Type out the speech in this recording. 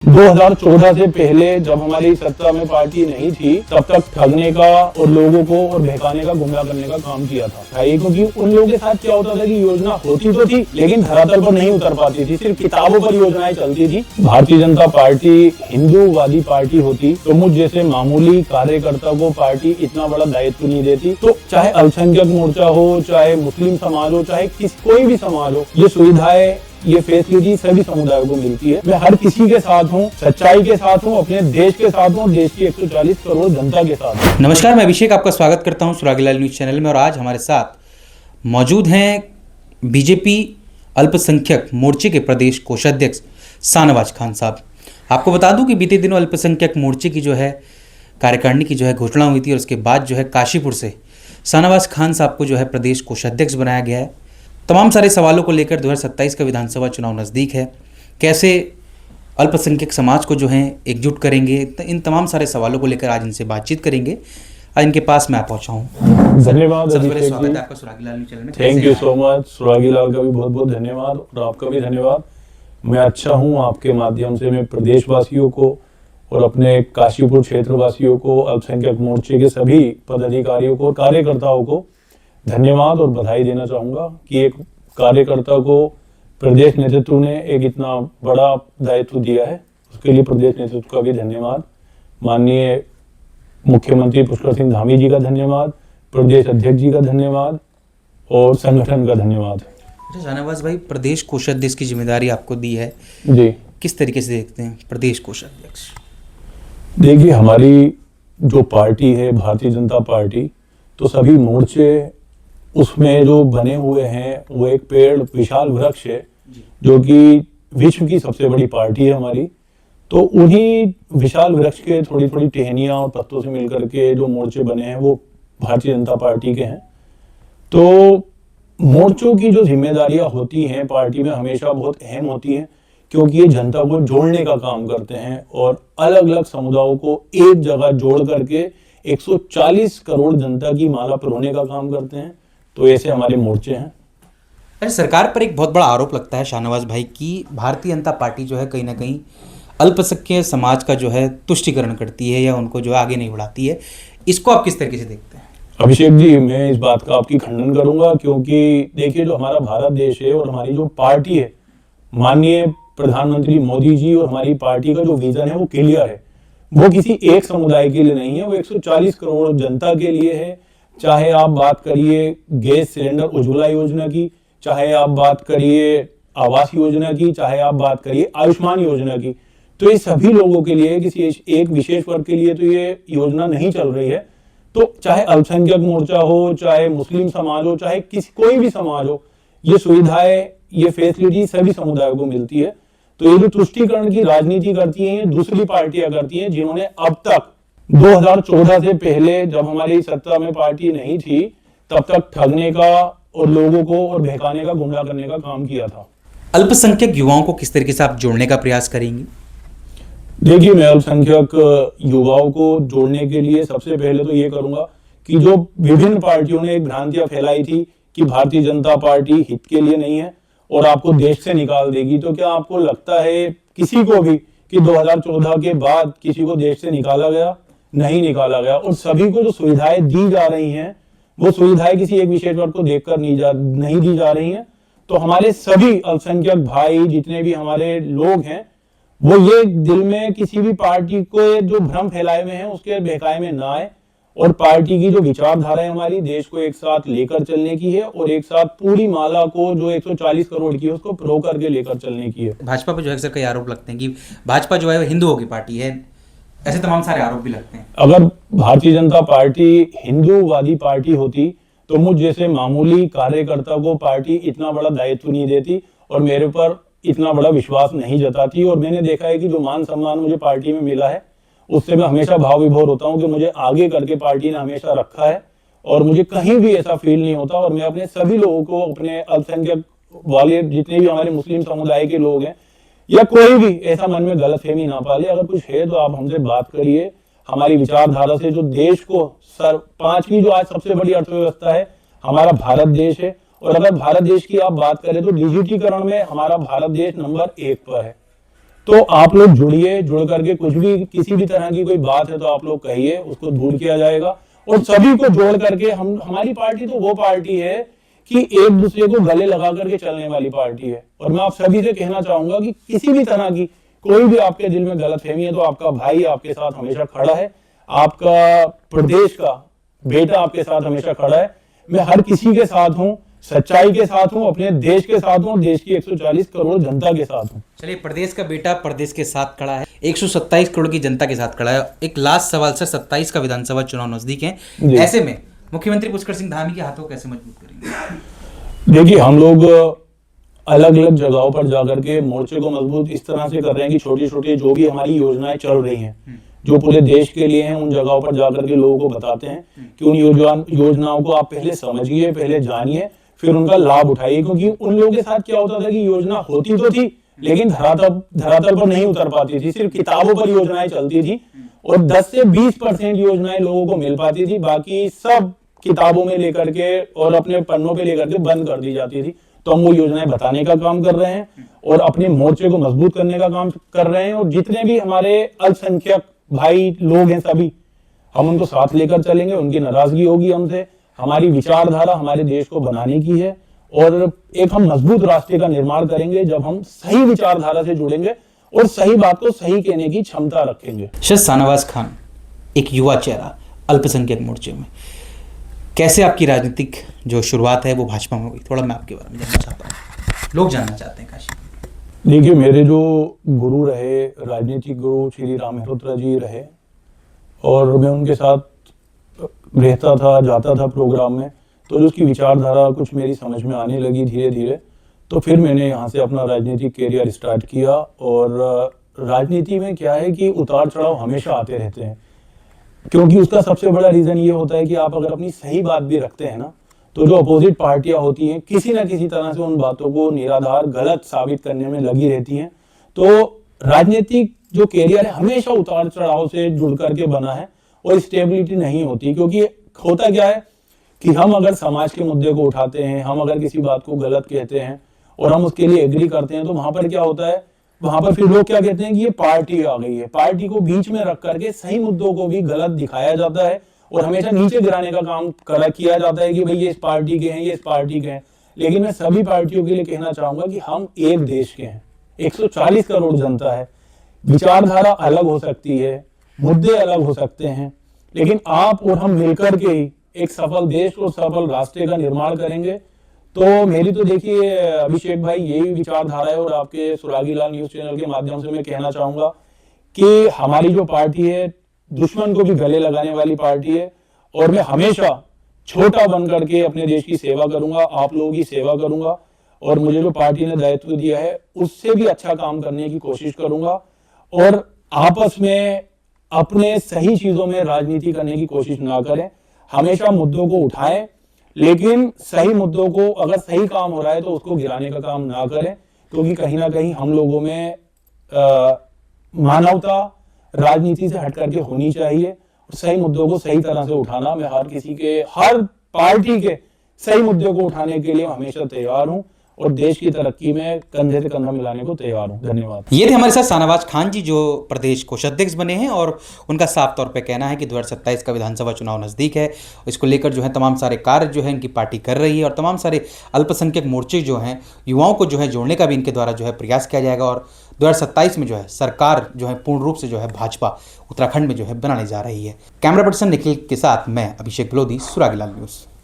2014 से पहले जब हमारी सत्ता में पार्टी नहीं थी तब तक ठगने का और लोगों को और बहकाने का, गुमराह करने का काम किया था। क्योंकि उन लोगों के साथ क्या होता था कि योजना होती तो थी लेकिन धरातल पर नहीं उतर पाती थी, सिर्फ किताबों पर योजनाएं चलती थी। भारतीय जनता पार्टी हिंदूवादी पार्टी होती तो मुझ जैसे मामूली कार्यकर्ता को पार्टी इतना बड़ा दायित्व नहीं देती। तो चाहे अल्पसंख्यक मोर्चा हो, चाहे मुस्लिम समाज हो, चाहे कोई भी समाज हो, ये सुविधाएं, ये फैसिलिटी सभी समुदायों को मिलती है। मैं हर किसी के साथ हूँ, सच्चाई के साथ हूँ, अपने देश के साथ हूँ, देश की 140 करोड़ जनता के साथ हूँ। नमस्कार, मैं अभिषेक आपका स्वागत करता हूँ सुरागीलाल न्यूज़ चैनल में। और आज हमारे साथ मौजूद हैं बीजेपी अल्पसंख्यक मोर्चे के प्रदेश कोषाध्यक्ष शाहनवाज खान साहब। आपको बता दूं कि बीते दिनों अल्पसंख्यक मोर्चे की जो है कार्यकारिणी की जो है घोषणा हुई थी और उसके बाद जो है काशीपुर से शाहनवाज खान साहब को जो है प्रदेश कोषाध्यक्ष बनाया गया है। तमाम सारे सवालों को लेकर 2027 का विधानसभा चुनाव नज़दीक है, कैसे अल्पसंख्यक समाज को जो है एकजुट करेंगे, तो इन तमाम सारे सवालों को लेकर आज इनसे बातचीत करेंगे। आज इनके पास मैं पहुंचा हूँ। धन्यवाद, सबसे पहले स्वागत है आपका सुरागीलाल न्यूज़ चैनल में। Thank you so much. Suragilal का भी बहुत बहुत धन्यवाद और आपका भी धन्यवाद। मैं अच्छा हूँ, आपके माध्यम से मैं प्रदेशवासियों को और अपने काशीपुर क्षेत्र वासियों को, अल्पसंख्यक मोर्चे के सभी पदाधिकारियों को, कार्यकर्ताओं को धन्यवाद और बधाई देना चाहूँगा कि एक कार्यकर्ता को प्रदेश नेतृत्व ने एक इतना बड़ा दायित्व दिया है, उसके लिए प्रदेश नेतृत्व का भी धन्यवाद। माननीय मुख्यमंत्री पुष्कर सिंह धामी जी का धन्यवाद, प्रदेश अध्यक्ष जी का धन्यवाद और संगठन का धन्यवाद। शाहनवाज भाई, प्रदेश कोषाध्यक्ष की जिम्मेदारी आपको दी है जी, किस तरीके से देखते हैं प्रदेश कोषाध्यक्ष? देखिए, हमारी जो पार्टी है भारतीय जनता पार्टी, तो सभी मोर्चे उसमें जो बने हुए हैं वो एक पेड़, विशाल वृक्ष है जो कि विश्व की सबसे बड़ी पार्टी है हमारी। तो उन्हीं विशाल वृक्ष के थोड़ी थोड़ी टहनियाँ और पत्तों से मिलकर के जो मोर्चे बने हैं वो भारतीय जनता पार्टी के हैं। तो मोर्चों की जो जिम्मेदारियां होती हैं पार्टी में हमेशा बहुत अहम होती हैं, क्योंकि ये जनता को जोड़ने का काम करते हैं और अलग अलग समुदायों को एक जगह जोड़ करके 140 करोड़ जनता की माला पिरोने का काम करते हैं। तो ऐसे हमारे मोर्चे हैं। अरे, सरकार पर एक बहुत बड़ा आरोप लगता है शाहनवाज भाई की भारतीय जनता पार्टी जो है कहीं ना कहीं अल्पसंख्यक समाज का जो है तुष्टीकरण करती है या उनको जो आगे नहीं बढ़ाती है। इसको आप किस तरीके से देखते हैं? अभिषेक जी, मैं इस बात का आपकी खंडन करूंगा, क्योंकि देखिए, जो हमारा भारत देश है और हमारी जो पार्टी है, माननीय प्रधानमंत्री मोदी जी और हमारी पार्टी का जो विजन है वो क्लियर है। वो किसी एक समुदाय के लिए नहीं है, वो 140 करोड़ जनता के लिए है। चाहे आप बात करिए गैस सिलेंडर उज्ज्वला योजना की, चाहे आप बात करिए आवास योजना की, चाहे आप बात करिए आयुष्मान योजना की, तो ये सभी लोगों के लिए, किसी एक विशेष वर्ग के लिए तो ये योजना नहीं चल रही है। तो चाहे अल्पसंख्यक मोर्चा हो, चाहे मुस्लिम समाज हो, चाहे कोई भी समाज हो, ये सुविधाएं, ये फैसिलिटी सभी समुदायों को मिलती है। तो ये जो तुष्टीकरण की राजनीति करती है, ये दूसरी पार्टियां करती हैं, जिन्होंने अब तक 2014 से पहले जब हमारी सत्ता में पार्टी नहीं थी तब तक ठगने का और लोगों को और बहकाने का, गुमराह करने का काम किया था। अल्पसंख्यक युवाओं को किस तरीके से आप जोड़ने का प्रयास करेंगे? देखिए, मैं अल्पसंख्यक युवाओं को जोड़ने के लिए सबसे पहले तो ये करूंगा कि जो विभिन्न पार्टियों ने एक भ्रांतियां फैलाई थी कि भारतीय जनता पार्टी हित के लिए नहीं है और आपको देश से निकाल देगी, तो क्या आपको लगता है किसी को भी कि 2014 के बाद किसी को देश से निकाला गया? नहीं निकाला गया। और सभी को जो सुविधाएं दी जा रही हैं वो सुविधाएं किसी एक विशेष वर्ग को देखकर नहीं दी जा रही हैं। तो हमारे सभी अल्पसंख्यक भाई, जितने भी हमारे लोग हैं, वो ये दिल में किसी भी पार्टी को जो भ्रम फैलाए हुए हैं उसके बहकाए में ना आए और पार्टी की जो विचारधारा है हमारी देश को एक साथ लेकर चलने की है और एक साथ पूरी माला को जो 140 करोड़ की है उसको प्रो करके लेकर चलने की है। भाजपा पर जो है अक्सर कई आरोप लगते हैं कि भाजपा जो है हिंदुओं की पार्टी है, ऐसे तमाम सारे आरोप भी लगते हैं। अगर भारतीय जनता पार्टी हिंदूवादी पार्टी होती तो मुझ जैसे मामूली कार्यकर्ता को पार्टी इतना बड़ा दायित्व नहीं देती और मेरे पर इतना बड़ा विश्वास नहीं जताती। और मैंने देखा है कि जो मान सम्मान मुझे पार्टी में मिला है उससे मैं हमेशा भाव विभोर होता हूं कि मुझे आगे करके पार्टी ने हमेशा रखा है और मुझे कहीं भी ऐसा फील नहीं होता। और मैं अपने सभी लोगों को, अपने अल्पसंख्यक वाले जितने भी हमारे मुस्लिम समुदाय के लोग हैं या कोई भी ऐसा मन में गलतफहमी ना पाले, अगर कुछ है तो आप हमसे बात करिए। हमारी विचारधारा से जो देश को पांचवी जो आज सबसे बड़ी अर्थव्यवस्था है हमारा भारत देश है, और अगर भारत देश की आप बात करें तो डिजिटीकरण में हमारा भारत देश नंबर 1 पर है। तो आप लोग जुड़िए, जुड़ करके कुछ भी किसी भी तरह की कोई बात है तो आप लोग कहिए, उसको दूर किया जाएगा। और सभी को जोड़ करके हमारी पार्टी तो वो पार्टी है कि एक दूसरे को गले लगा करके चलने वाली पार्टी है। और मैं आप सभी से कहना चाहूंगा कि किसी भी तरह की कोई भी आपके दिल में गलतफहमी है तो आपका भाई आपके साथ हमेशा खड़ा है, आपका प्रदेश का बेटा आपके साथ हमेशा खड़ा है। मैं हर किसी के साथ हूँ, सच्चाई के साथ हूँ, अपने देश के साथ हूँ, देश की 140 करोड़ जनता के साथ हूँ। चलिए, प्रदेश का बेटा प्रदेश के साथ खड़ा है, 127 करोड़ की जनता के साथ खड़ा है। एक लास्ट सवाल सर, 27 का विधानसभा चुनाव नजदीक है, ऐसे में मुख्यमंत्री पुष्कर सिंह धामी के हाथों कैसे मजबूत करेंगे? देखिए, हम लोग अलग अलग जगहों पर जाकर के मोर्चे को मजबूत इस तरह से कर रहे हैं कि छोटी छोटी जो भी हमारी योजनाएं चल रही हैं, जो पूरे देश के लिए हैं, उन जगहों पर जाकर के लोगों को बताते हैं कि उन योजनाओं को आप पहले समझिए, पहले जानिए, फिर उनका लाभ उठाइए। क्योंकि उन लोगों के साथ क्या होता था कि योजना होती तो थी लेकिन धरातल पर नहीं उतर पाती थी, सिर्फ किताबों पर योजनाएं चलती थी और 10 से 20% योजनाएं लोगों को मिल पाती थी, बाकी सब किताबों में लेकर के और अपने पन्नों पे लेकर के बंद कर दी जाती थी। तो हम वो योजनाएं बताने का काम कर रहे हैं और अपने मोर्चे को मजबूत करने का काम कर रहे हैं। और जितने भी हमारे अल्पसंख्यक भाई लोग हैं सभी, हम उनको साथ लेकर चलेंगे। उनकी नाराजगी होगी हमसे, हमारी विचारधारा हमारे देश को बनाने की है और एक हम मजबूत राष्ट्र का निर्माण करेंगे जब हम सही विचारधारा से जुड़ेंगे और सही बात को सही कहने की क्षमता रखेंगे। शख्स शाहनवाज खान, एक युवा चेहरा अल्पसंख्यक मोर्चे में, कैसे आपकी राजनीतिक जो शुरुआत है वो भाजपा में हुई, थोड़ा मैं आपके बारे में जानना चाहता हूँ, लोग जानना चाहते हैं काशी। देखिए, मेरे जो गुरु रहे, राजनीतिक गुरु श्री राम मेहरोत्रा जी रहे और मैं उनके साथ रहता था, जाता था प्रोग्राम में, तो जो उसकी विचारधारा कुछ मेरी समझ में आने लगी धीरे धीरे, तो फिर मैंने यहाँ से अपना राजनीतिक कैरियर स्टार्ट किया। और राजनीति में क्या है कि उतार चढ़ाव हमेशा आते रहते हैं, क्योंकि उसका सबसे बड़ा रीजन ये होता है कि आप अगर अपनी सही बात भी रखते हैं ना, तो जो अपोजिट पार्टियां होती हैं किसी ना किसी तरह से उन बातों को निराधार गलत साबित करने में लगी रहती हैं। तो राजनीतिक जो कैरियर है हमेशा उतार चढ़ाव से जुड़ करके बना है और स्टेबिलिटी नहीं होती। क्योंकि होता क्या है कि हम अगर समाज के मुद्दे को उठाते हैं, हम अगर किसी बात को गलत कहते हैं और हम उसके लिए एग्री करते हैं, तो वहां पर क्या होता है, वहां पर फिर लोग क्या कहते हैं कि ये पार्टी आ गई है। पार्टी को बीच में रख करके सही मुद्दों को भी गलत दिखाया जाता है और हमेशा नीचे गिराने का काम किया जाता है कि भाई ये इस पार्टी के हैं, ये इस पार्टी के हैं। लेकिन मैं सभी पार्टियों के लिए कहना चाहूंगा कि हम एक देश के हैं, 140 करोड़ जनता है, विचारधारा अलग हो सकती है, मुद्दे अलग हो सकते हैं, लेकिन आप और हम मिलकर के ही एक सफल देश और सफल राष्ट्र का निर्माण करेंगे। तो मेरी तो देखिए अभिषेक भाई यही विचारधारा है और आपके सुरागी लाल न्यूज चैनल के माध्यम से मैं कहना चाहूंगा कि हमारी जो पार्टी है दुश्मन को भी गले लगाने वाली पार्टी है और मैं हमेशा छोटा बन करके अपने देश की सेवा करूंगा, आप लोगों की सेवा करूंगा और मुझे जो पार्टी ने दायित्व दिया है उससे भी अच्छा काम करने की कोशिश करूंगा और आपस में अपने सही चीजों में राजनीति करने की कोशिश ना करें, हमेशा मुद्दों को उठाएं, लेकिन सही मुद्दों को अगर सही काम हो रहा है तो उसको गिराने का काम ना करें। क्योंकि कहीं ना कहीं हम लोगों में मानवता राजनीति से हट करके होनी चाहिए और सही मुद्दों को सही तरह से उठाना, मैं हर पार्टी के सही मुद्दों को उठाने के लिए हमेशा तैयार हूं और देश की तरक्की में कंधे से कंधा मिलाने को तैयार हूं। धन्यवाद। ये थे हमारे साथ शाहनवाज खान जी, जो प्रदेश कोषाध्यक्ष बने हैं और उनका साफ तौर पे कहना है कि 2027 का विधानसभा चुनाव नज़दीक है, इसको लेकर जो है तमाम सारे कार्य जो है इनकी पार्टी कर रही है और तमाम सारे अल्पसंख्यक मोर्चे जो हैं युवाओं को जो है जोड़ने का भी इनके द्वारा जो है प्रयास किया जाएगा और 2027 में जो है सरकार जो है पूर्ण रूप से जो है भाजपा उत्तराखंड में जो है बनाने जा रही है। कैमरा पर्सन निखिल के साथ मैं अभिषेक बलोदी, सुरागी लाल न्यूज़।